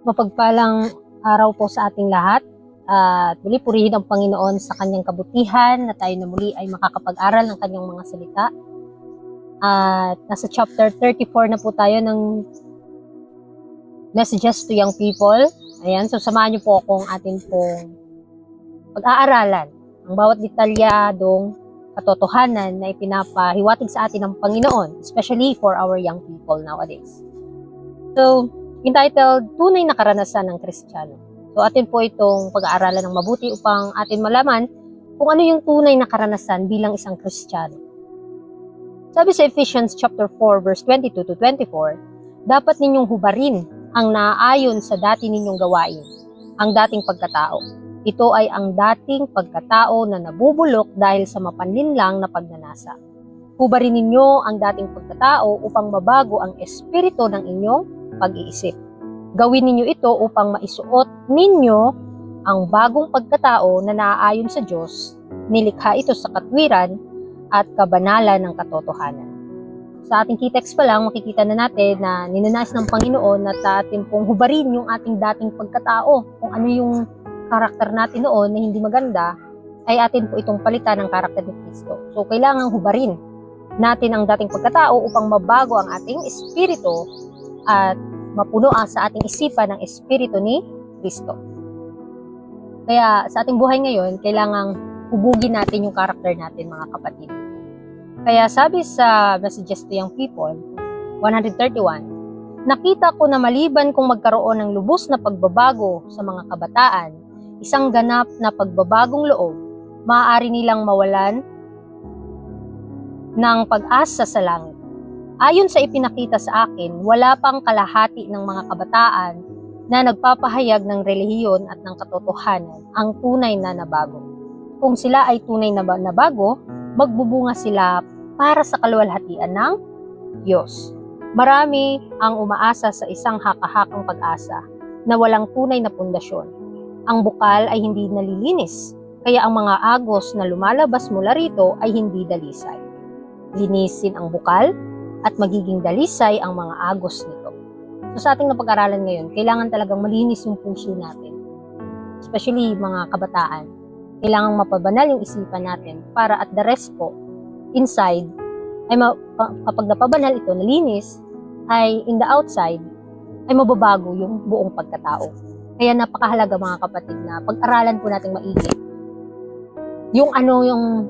Mapagpalang araw po sa ating lahat. At muli purihin ang Panginoon sa kanyang kabutihan na tayo na muli ay makakapag-aral ng kanyang mga salita. At nasa chapter 34 na po tayo ng Messages to Young People. Ayan, so samahan niyo po akong ating pong pag-aaralan ang bawat detalyadong katotohanan na ipinapahiwatig sa atin ng Panginoon, especially for our young people nowadays. So, entitled, Tunay na Karanasan ng Kristiyano. So, atin po itong pag-aaralan ng mabuti upang atin malaman kung ano yung tunay na karanasan bilang isang Kristiyano. Sabi sa Ephesians chapter 4, verse 22 to 24, dapat ninyong hubarin ang naaayon sa dati ninyong gawain, ang dating pagkatao. Ito ay ang dating pagkatao na nabubulok dahil sa mapanlinlang na pagnanasa. Hubarin ninyo ang dating pagkatao upang mabago ang espiritu ng inyong pag-iisip. Gawin ninyo ito upang maisuot ninyo ang bagong pagkatao na naaayon sa Diyos, nilikha ito sa katwiran at kabanalan ng katotohanan. Sa ating key text pa lang, makikita na natin na ninanais ng Panginoon na atin pong hubarin yung ating dating pagkatao. Kung ano yung karakter natin noon na hindi maganda, ay atin po itong palitan ng karakter ni Kristo. So, kailangang hubarin natin ang dating pagkatao upang mabago ang ating espiritu at mapuno sa ating isipan ng espiritu ni Kristo. Kaya sa ating buhay ngayon, kailangang hubugin natin yung karakter natin, mga kapatid. Kaya sabi sa Messages to Young People, 131, nakita ko na maliban kung magkaroon ng lubos na pagbabago sa mga kabataan, isang ganap na pagbabagong loob, maaari nilang mawalan ng pag-asa sa langit. Ayon sa ipinakita sa akin, wala pang kalahati ng mga kabataan na nagpapahayag ng relihiyon at ng katotohanan ang tunay na nabago. Kung sila ay tunay na nabago, magbubunga sila para sa kaluwalhatian ng Diyos. Marami ang umaasa sa isang haka-hakang pag-asa na walang tunay na pundasyon. Ang bukal ay hindi nalilinis, kaya ang mga agos na lumalabas mula rito ay hindi dalisay. Linisin ang bukal at magiging dalisay ang mga agos nito. So sa ating napag-aralan ngayon, kailangan talagang malinis yung puso natin. Especially mga kabataan. Kailangan mapabanal yung isipan natin para at the rest po, inside, ay kapag napabanal ito, nalinis, ay in the outside, ay mababago yung buong pagkatao. Kaya napakahalaga mga kapatid na pag-aralan po natin maigi yung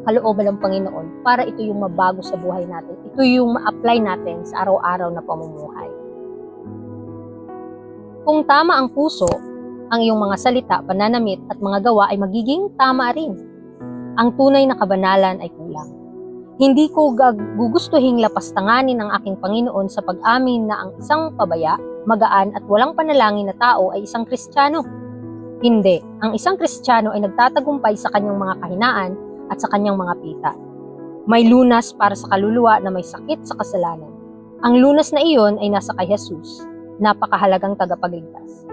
kalooban ng Panginoon para ito yung mabago sa buhay natin. Ito yung ma-apply natin sa araw-araw na pamumuhay. Kung tama ang puso, ang iyong mga salita, pananamit at mga gawa ay magiging tama rin. Ang tunay na kabanalan ay kulang. Hindi ko gugustuhing lapastanganin ang aking Panginoon sa pag-amin na ang isang pabaya, magaan at walang panalangin na tao ay isang Kristiyano. Hindi. Ang isang Kristiyano ay nagtatagumpay sa kanyang mga kahinaan at sa kanyang mga pita. May lunas para sa kaluluwa na may sakit sa kasalanan. Ang lunas na iyon ay nasa kay Jesus, napakahalagang tagapagligtas.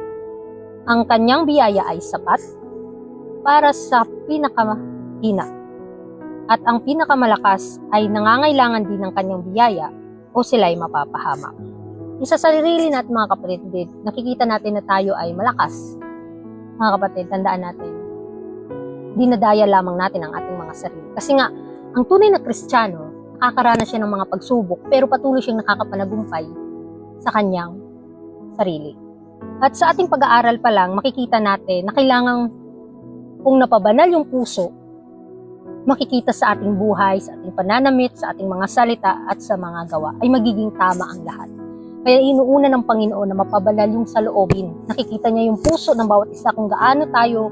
Ang kanyang biyaya ay sapat para sa pinakamahina. At ang pinakamalakas ay nangangailangan din ng kanyang biyaya o sila'y mapapahamak. Isa sa sarili natin mga kapatid, nakikita natin na tayo ay malakas. Mga kapatid, tandaan natin, dinadaya lamang natin ang ating mga sarili. Kasi nga, ang tunay na Kristiyano, nakakaranas siya ng mga pagsubok, pero patuloy siyang nakakapanagumpay sa kanyang sarili. At sa ating pag-aaral pa lang, makikita natin na kailangang kung napabanal yung puso, makikita sa ating buhay, sa ating pananamit, sa ating mga salita at sa mga gawa, ay magiging tama ang lahat. Kaya inuuna ng Panginoon na mapabanal yung saloobin. Nakikita niya yung puso ng bawat isa kung gaano tayo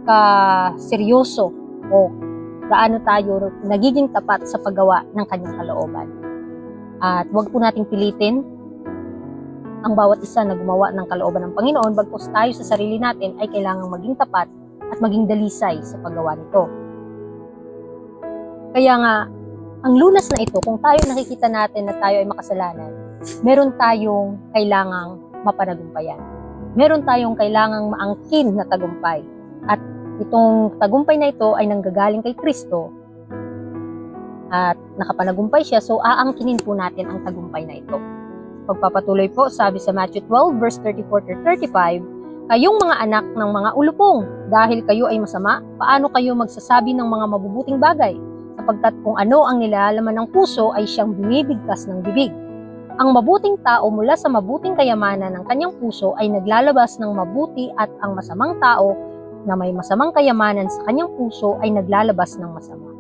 ka-seryoso o gaano tayo nagiging tapat sa paggawa ng kanyang kalooban. At huwag po nating pilitin ang bawat isa na gumawa ng kalooban ng Panginoon, bagkus tayo sa sarili natin ay kailangang maging tapat at maging dalisay sa paggawa nito. Kaya nga, ang lunas na ito, kung tayo nakikita natin na tayo ay makasalanan, meron tayong kailangang mapanagumpayan. Meron tayong kailangang maangkin na tagumpay. At itong tagumpay na ito ay nanggagaling kay Kristo at nakapanagumpay siya, so aangkinin po natin ang tagumpay na ito. Pagpapatuloy po, sabi sa Matthew 12 verse 34 to 35, kayong mga anak ng mga ulupong, dahil kayo ay masama, paano kayo magsasabi ng mga mabubuting bagay? Sapagkat kung ano ang nilalaman ng puso ay siyang binibigkas ng bibig. Ang mabuting tao mula sa mabuting kayamanan ng kanyang puso ay naglalabas ng mabuti at ang masamang tao na may masamang kayamanan sa kanyang puso ay naglalabas ng masama.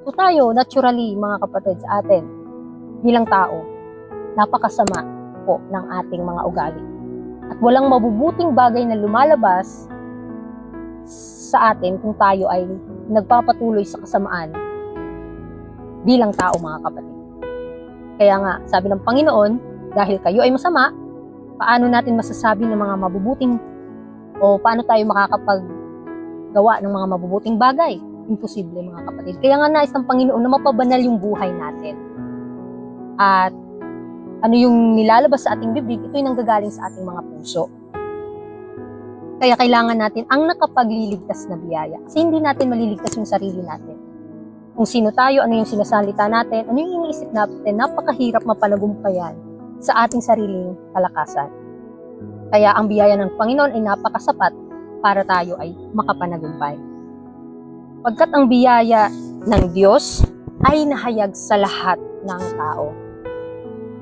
So tayo, naturally mga kapatid sa atin, bilang tao, napakasama po ng ating mga ugali. At walang mabubuting bagay na lumalabas sa atin kung tayo ay nagpapatuloy sa kasamaan bilang tao mga kapatid. Kaya nga, sabi ng Panginoon, dahil kayo ay masama, paano natin masasabi ng mga mabubuting o paano tayo makakapaggawa ng mga mabubuting bagay? Imposible mga kapatid. Kaya nga nais ng Panginoon na mapabanal yung buhay natin. At ano yung nilalabas sa ating bibig, ito yung nanggagaling sa ating mga puso. Kaya kailangan natin ang nakapagliligtas na biyaya. Kasi hindi natin maliligtas yung sarili natin. Kung sino tayo, ano yung sinasalita natin, ano yung iniisip natin, napakahirap mapanagumpayan sa ating sariling kalakasan. Kaya ang biyaya ng Panginoon ay napakasapat para tayo ay makapanagumpay. Pagkat ang biyaya ng Diyos ay nahayag sa lahat ng tao.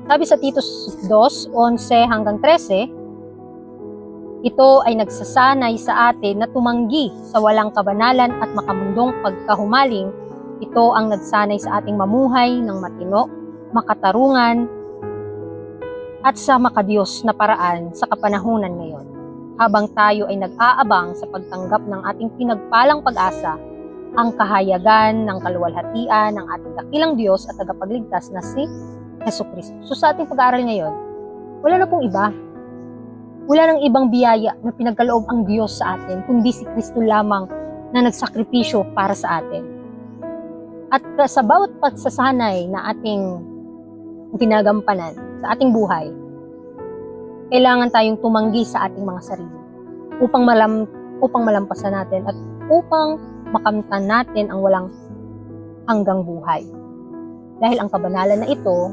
Sabi sa Titus 2:11 hanggang 13, ito ay nagsasanay sa atin na tumanggi sa walang kabanalan at makamundong pagkahumaling. Ito ang nagsanay sa ating mamuhay ng matino, makatarungan, at sa makadiyos na paraan sa kapanahunan ngayon. Habang tayo ay nag-aabang sa pagtanggap ng ating pinagpalang pag-asa, ang kahayagan ng kaluwalhatian ng ating dakilang Diyos at tagapagligtas na si Jesucristo. So sa ating pag-aaral ngayon, wala na pong iba. Wala nang ibang biyaya na pinagkaloob ang Diyos sa atin, kundi si Kristo lamang na nagsakripisyo para sa atin. At sa bawat pagsasanay na ating ginagampanan sa ating buhay, kailangan tayong tumanggi sa ating mga sarili upang malampasan natin at upang makamtan natin ang walang hanggang buhay. Dahil ang kabanalan na ito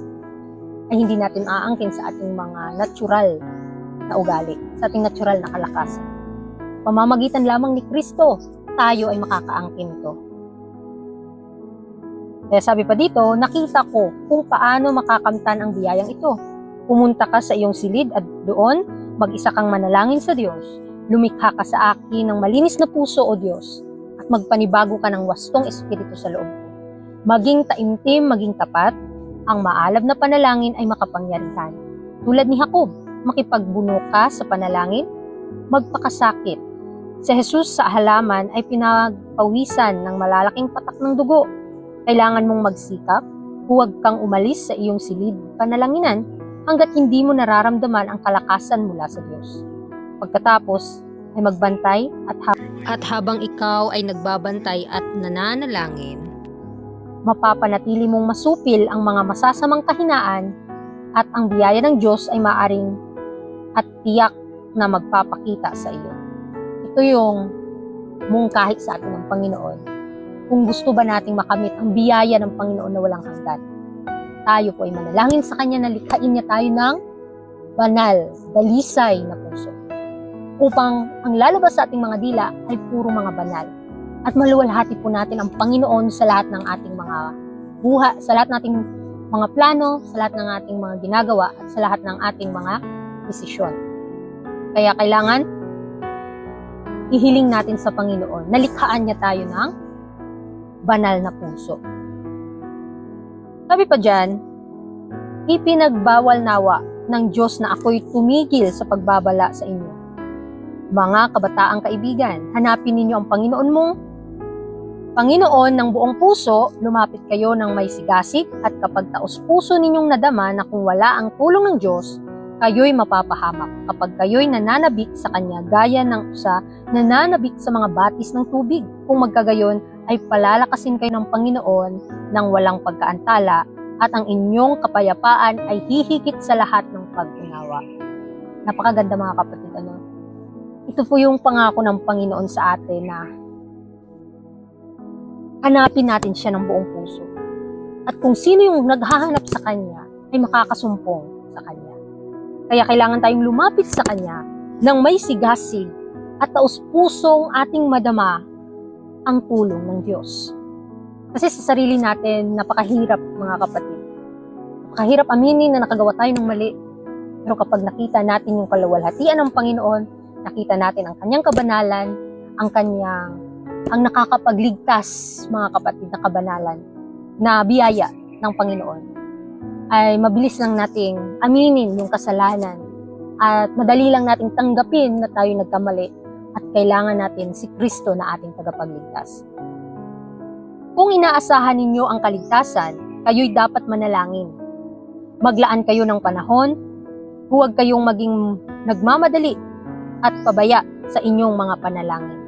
ay hindi natin aangkin sa ating mga natural na ugali, sa ating natural na kalakasan. Pamamagitan lamang ni Kristo, tayo ay makakaangkin ito. Kaya sabi pa dito, nakita ko kung paano makakamtan ang biyayang ito. Pumunta ka sa iyong silid at doon, mag-isa kang manalangin sa Diyos. Lumikha ka sa akin ng malinis na puso, O Diyos, at magpanibago ka ng wastong espiritu sa loob ko. Maging taimtim, maging tapat, ang maalab na panalangin ay makapangyarihan. Tulad ni Jacob, makipagbuno ka sa panalangin, magpakasakit. Si Jesus sa halaman ay pinagpawisan ng malalaking patak ng dugo. Kailangan mong magsikap, huwag kang umalis sa iyong silid panalanginan hanggat hindi mo nararamdaman ang kalakasan mula sa Diyos. Pagkatapos ay magbantay at habang ikaw ay nagbabantay at nananalangin, mapapanatili mong masupil ang mga masasamang kahinaan at ang biyaya ng Diyos ay maaring at tiyak na magpapakita sa iyo. Ito yung mungkahi sa atin ng Panginoon. Kung gusto ba nating makamit ang biyaya ng Panginoon na walang hanggan, tayo po ay manalangin sa Kanya na likhain niya tayo ng banal, dalisay na puso. Upang ang lalabas sa ating mga dila ay puro mga banal. At maluwalhati po natin ang Panginoon sa lahat ng ating mga buhay, sa lahat ng ating mga plano, sa lahat ng ating mga ginagawa, at sa lahat ng ating mga desisyon. Kaya kailangan ihiling natin sa Panginoon na likhaan niya tayo ng banal na puso. Sabi pa dyan, ipinagbawal nawa ng Diyos na ako'y tumigil sa pagbabala sa inyo. Mga kabataang kaibigan, hanapin ninyo ang Panginoon ng buong puso, lumapit kayo ng may sigasig at kapag taos puso ninyong nadama na kung wala ang tulong ng Diyos, kayo'y mapapahamak kapag kayo'y nananabik sa Kanya gaya ng usa nananabik sa mga batis ng tubig. Kung magkagayon, ay palalakasin kayo ng Panginoon ng walang pagkaantala at ang inyong kapayapaan ay hihigit sa lahat ng pag-unawa. Napakaganda mga kapatid, Ito po yung pangako ng Panginoon sa atin na hanapin natin siya ng buong puso. At kung sino yung naghahanap sa Kanya, ay makakasumpong sa Kanya. Kaya kailangan tayong lumapit sa Kanya nang may sigasig at taus-pusong ating madama ang tulong ng Diyos. Kasi sa sarili natin, napakahirap mga kapatid. Napakahirap aminin na nakagawa tayo ng mali. Pero kapag nakita natin yung kaluwalhatian ng Panginoon, nakita natin ang Kanyang kabanalan, ang nakakapagligtas mga kapatid na kabanalan, na biyaya ng Panginoon, ay mabilis lang nating aminin yung kasalanan at madali lang nating tanggapin na tayo nagkamali at kailangan natin si Kristo na ating tagapagligtas. Kung inaasahan ninyo ang kaligtasan, kayo'y dapat manalangin. Maglaan kayo ng panahon, huwag kayong maging nagmamadali at pabaya sa inyong mga panalangin.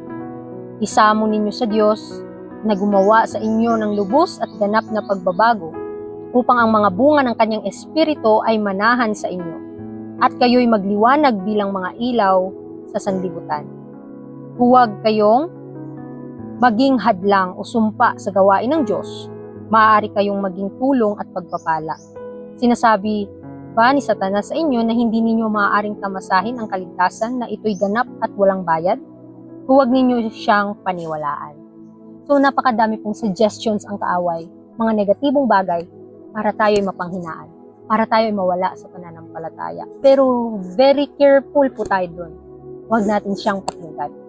Isamo ninyo sa Diyos na gumawa sa inyo ng lubos at ganap na pagbabago upang ang mga bunga ng Kanyang Espiritu ay manahan sa inyo at kayo'y magliwanag bilang mga ilaw sa sanlibutan. Huwag kayong maging hadlang o sumpa sa gawain ng Diyos. Maaari kayong maging tulong at pagpapala. Sinasabi ba ni Satanas sa inyo na hindi ninyo maaaring tamasahin ang kaligtasan na ito'y ganap at walang bayad? Huwag ninyo siyang paniwalaan. So napakadami pong suggestions ang kaaway, mga negatibong bagay para tayo'y mapanghinaan, para tayo'y mawala sa pananampalataya. Pero very careful po tayo doon. Huwag natin siyang pakinggan.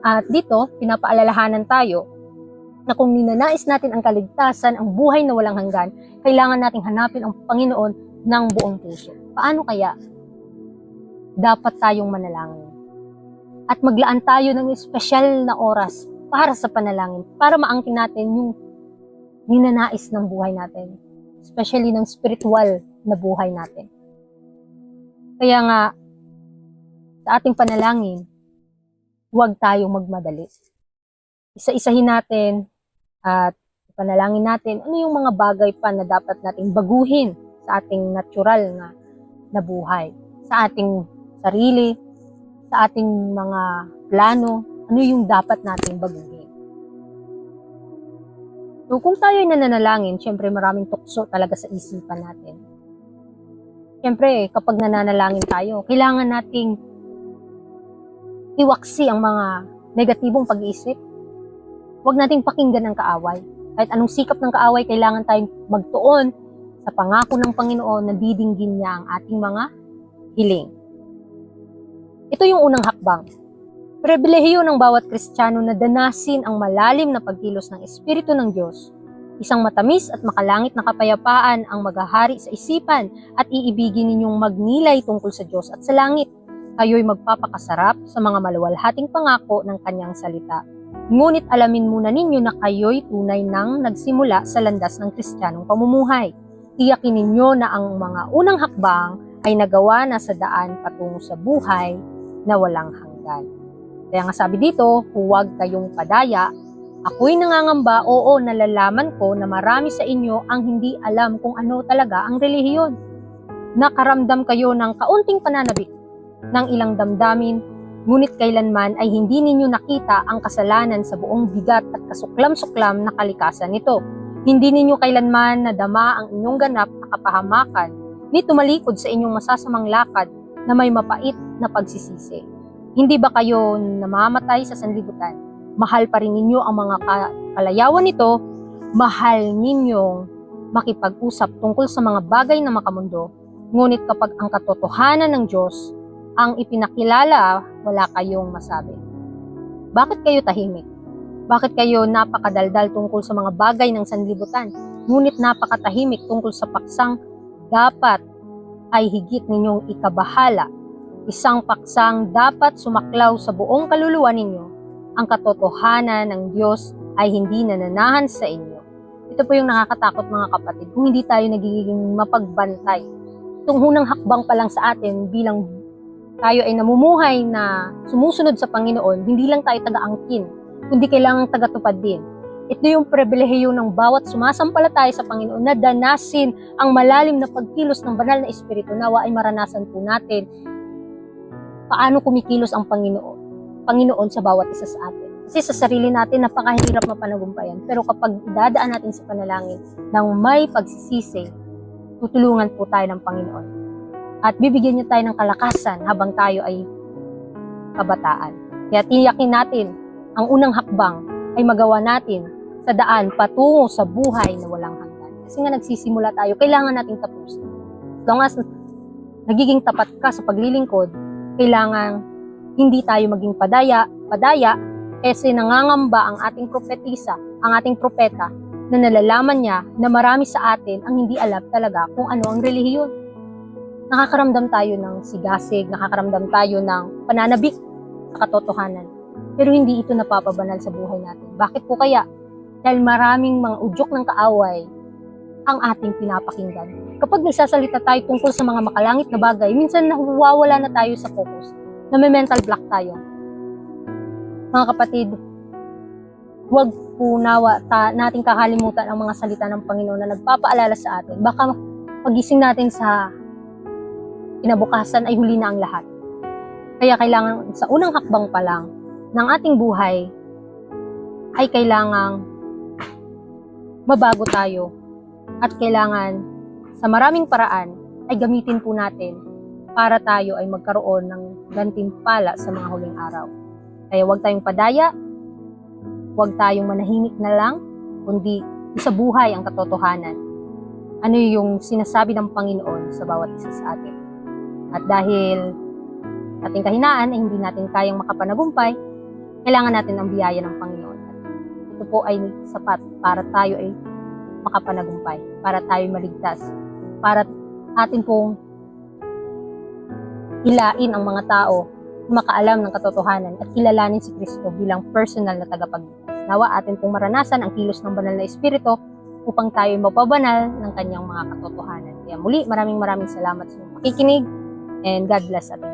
At dito, pinapaalalahanan tayo na kung ninanais natin ang kaligtasan, ang buhay na walang hanggan, kailangan nating hanapin ang Panginoon ng buong puso. Paano kaya? Dapat tayong manalangin. At maglaan tayo ng espesyal na oras para sa panalangin, para maangkin natin yung ninanais ng buhay natin, especially ng spiritual na buhay natin. Kaya nga, sa ating panalangin, huwag tayong magmadali. Isa-isahin natin at panalangin natin ano yung mga bagay pa na dapat nating baguhin sa ating natural na buhay, sa ating sarili, sa ating mga plano, ano yung dapat nating baguhin. So kung tayo ay nananalangin, syempre maraming tukso talaga sa isipan natin. Syempre kapag nananalangin tayo, kailangan nating iwaksi ang mga negatibong pag-iisip. Huwag nating pakinggan ang kaaway. Kahit anong sikap ng kaaway, kailangan tayong magtuon sa pangako ng Panginoon na didinggin niya ang ating mga hiling. Ito yung unang hakbang. Pribilehiyo ng bawat Kristiyano na danasin ang malalim na pagkilos ng Espiritu ng Diyos. Isang matamis at makalangit na kapayapaan ang maghahari sa isipan at iibigin ninyong magnilay tungkol sa Diyos at sa langit. Kayo'y magpapakasarap sa mga maluwalhating pangako ng Kanyang salita. Ngunit alamin muna ninyo na kayo'y tunay nang nagsimula sa landas ng Kristiyanong pamumuhay. Tiyakin ninyo na ang mga unang hakbang ay nagawa na sa daan patungo sa buhay na walang hanggan. Kaya nga sabi dito, huwag kayong padaya. Ako'y nangangamba, oo, nalalaman ko na marami sa inyo ang hindi alam kung ano talaga ang relihiyon. Nakaramdam kayo ng kaunting pananabik ng ilang damdamin, ngunit kailanman ay hindi ninyo nakita ang kasalanan sa buong bigat at kasuklam-suklam na kalikasan nito. Hindi ninyo kailanman nadama ang inyong ganap na kapahamakan, ni tumalikod sa inyong masasamang lakad na may mapait na pagsisisi. Hindi ba kayo namamatay sa sanlibutan? Mahal pa rin ninyo ang mga kalayawan nito, mahal ninyong makipag-usap tungkol sa mga bagay na makamundo, ngunit kapag ang katotohanan ng Diyos ang ipinakilala, wala kayong masabi. Bakit kayo tahimik? Bakit kayo napakadaldal tungkol sa mga bagay ng sanlibutan, ngunit napakatahimik tungkol sa paksang dapat ay higit ninyong ikabahala? Isang paksang dapat sumaklaw sa buong kaluluwa ninyo. Ang katotohanan ng Diyos ay hindi nananahan sa inyo. Ito po yung nakakatakot mga kapatid, kung hindi tayo nagiging mapagbantay. Itong unang hakbang pa lang sa atin bilang tayo ay namumuhay na sumusunod sa Panginoon, hindi lang tayo taga-angkin, kundi kailangang taga-tupad din. Ito yung pribilehiyo ng bawat sumasampalataya sa Panginoon na danasin ang malalim na pagkilos ng banal na Espiritu. Nawa ay maranasan po natin paano kumikilos ang Panginoon sa bawat isa sa atin. Kasi sa sarili natin, napakahirap mapanagumpayan. Pero kapag idadaan natin sa panalangin ng may pagsisisi, tutulungan po tayo ng Panginoon. At bibigyan niya tayo ng kalakasan habang tayo ay kabataan. Kaya tiyakin natin ang unang hakbang ay magawa natin sa daan patungo sa buhay na walang hanggan. Kasi nga nagsisimula tayo, kailangan nating tapusin. As long as nagiging tapat ka sa paglilingkod, kailangan hindi tayo maging padaya, kasi nangangamba ang ating propetisa, ang ating propeta, na nalalaman niya na marami sa atin ang hindi alam talaga kung ano ang relihiyon. Nakakaramdam tayo ng sigasig, nakakaramdam tayo ng pananabik sa katotohanan. Pero hindi ito napapabanal sa buhay natin. Bakit po kaya? Dahil maraming mga udyok ng kaaway ang ating pinapakinggan. Kapag nagsasalita tayo tungkol sa mga makalangit na bagay, minsan nawawala na tayo sa focus, na may mental block tayo. Mga kapatid, huwag po nating kakalimutan ang mga salita ng Panginoon na nagpapaalala sa atin. Baka pagising natin sa kinabukasan ay huli na ang lahat. Kaya kailangan sa unang hakbang pa lang ng ating buhay ay kailangang mabago tayo at kailangan sa maraming paraan ay gamitin po natin para tayo ay magkaroon ng gantimpala sa mga huling araw. Kaya huwag tayong padaya, huwag tayong manahimik na lang, kundi isabuhay ang katotohanan. Ano yung sinasabi ng Panginoon sa bawat isa sa atin. At dahil ating kahinaan ay hindi natin kayang makapanagumpay, kailangan natin ang biyaya ng Panginoon. At ito po ay sapat para tayo ay makapanagumpay, para tayo maligtas, para atin pong hilain ang mga tao na makaalam ng katotohanan at kilalanin si Kristo bilang personal na tagapagligtas. Nawa atin pong maranasan ang kilos ng banal na Espiritu upang tayo mapabanal ng kanyang mga katotohanan. Kaya muli, maraming salamat sa inyong pakikinig and God bless atin.